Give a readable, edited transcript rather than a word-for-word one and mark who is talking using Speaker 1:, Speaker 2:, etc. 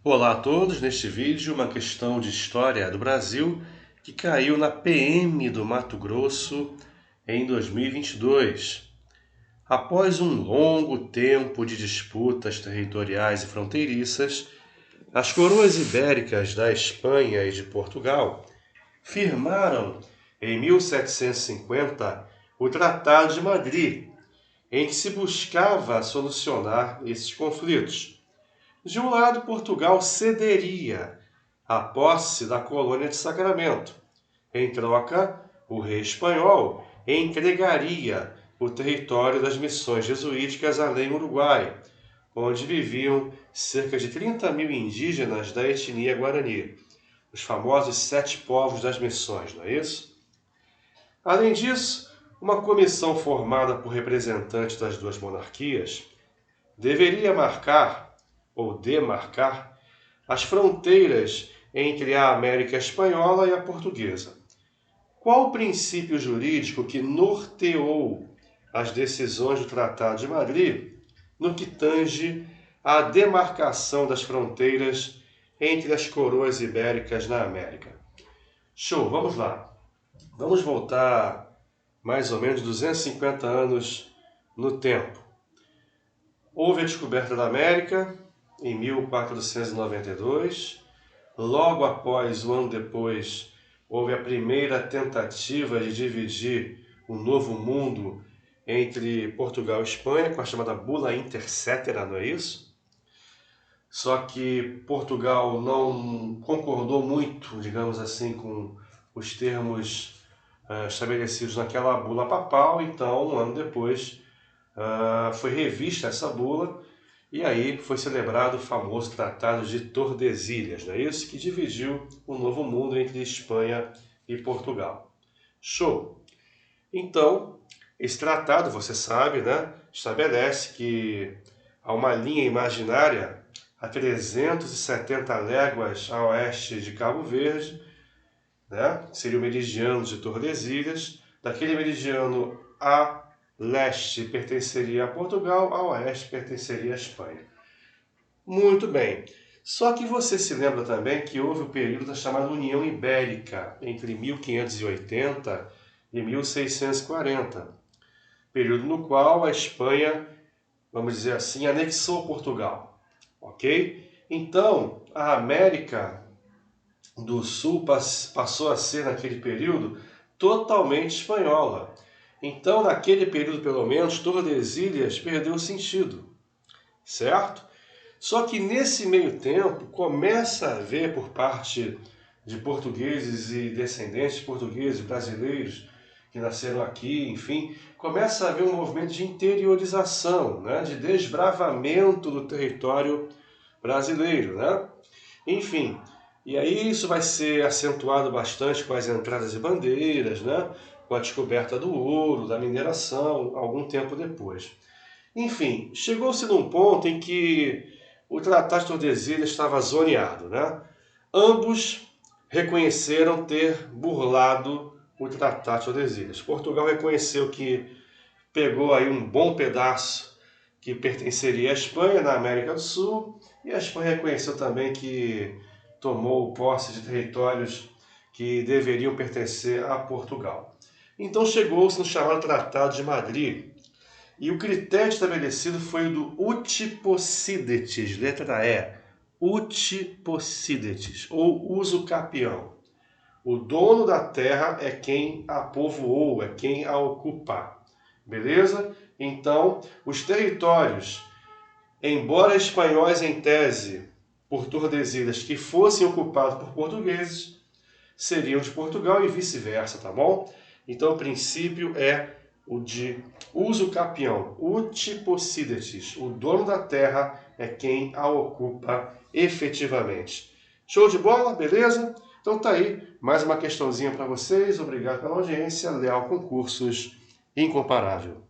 Speaker 1: Olá a todos, neste vídeo uma questão de história do Brasil que caiu na PM do Mato Grosso em 2022. Após um longo tempo de disputas territoriais e fronteiriças, as coroas ibéricas da Espanha e de Portugal firmaram em 1750 o Tratado de Madrid, em que se buscava solucionar esses conflitos. De um lado, Portugal cederia a posse da colônia de Sacramento. Em troca, o rei espanhol entregaria o território das missões jesuíticas além do Uruguai, onde viviam cerca de 30 mil indígenas da etnia Guarani, os famosos 7 povos das missões, não é isso? Além disso, uma comissão formada por representantes das duas monarquias deveria marcar ou demarcar as fronteiras entre a América Espanhola e a Portuguesa. Qual o princípio jurídico que norteou as decisões do Tratado de Madrid no que tange à demarcação das fronteiras entre as coroas ibéricas na América? Show, vamos lá. Vamos voltar mais ou menos 250 anos no tempo. Houve a descoberta da América em 1492. Logo após, um ano depois, houve a primeira tentativa de dividir o Novo Mundo entre Portugal e Espanha, com a chamada Bula Intercetera, não é isso? Só que Portugal não concordou muito, digamos assim, com os termos estabelecidos naquela bula papal, então, um ano depois, foi revista essa bula e aí foi celebrado o famoso Tratado de Tordesilhas, não é isso? Que dividiu o Novo Mundo entre Espanha e Portugal. Show! Então, esse tratado, você sabe, né, estabelece que há uma linha imaginária a 370 léguas a oeste de Cabo Verde, né, seria o meridiano de Tordesilhas. Daquele meridiano a leste pertenceria a Portugal, a oeste pertenceria à Espanha. Muito bem. Só que você se lembra também que houve o período da chamada União Ibérica, entre 1580 e 1640. Período no qual a Espanha, vamos dizer assim, anexou Portugal. Ok? Então, a América do Sul passou a ser, naquele período, totalmente espanhola. Então, naquele período, pelo menos, Tordesilhas perdeu o sentido, certo? Só que nesse meio tempo, começa a haver por parte de portugueses e descendentes de portugueses brasileiros que nasceram aqui, enfim, começa a haver um movimento de interiorização, né? De desbravamento do território brasileiro, né? Enfim, e aí isso vai ser acentuado bastante com as entradas de bandeiras, né? Com a descoberta do ouro, da mineração, algum tempo depois. Enfim, chegou-se num ponto em que o Tratado de Tordesilhas estava zoneado, né? Ambos reconheceram ter burlado o Tratado de Tordesilhas. Portugal reconheceu que pegou aí um bom pedaço que pertenceria à Espanha, na América do Sul, e a Espanha reconheceu também que tomou posse de territórios que deveriam pertencer a Portugal. Então chegou-se no chamado Tratado de Madrid, e o critério estabelecido foi o do Uti Possidetis, letra E, Uti Possidetis, ou uso capião. O dono da terra é quem a povoou, é quem a ocupa. Beleza? Então, os territórios, embora espanhóis em tese, por Tordesilhas, que fossem ocupados por portugueses, seriam de Portugal e vice-versa, tá bom? Então, o princípio é o de uso capião, uti possidetis. O dono da terra é quem a ocupa efetivamente. Show de bola? Beleza? Então tá aí, mais uma questãozinha para vocês. Obrigado pela audiência. Leal Concursos, incomparável.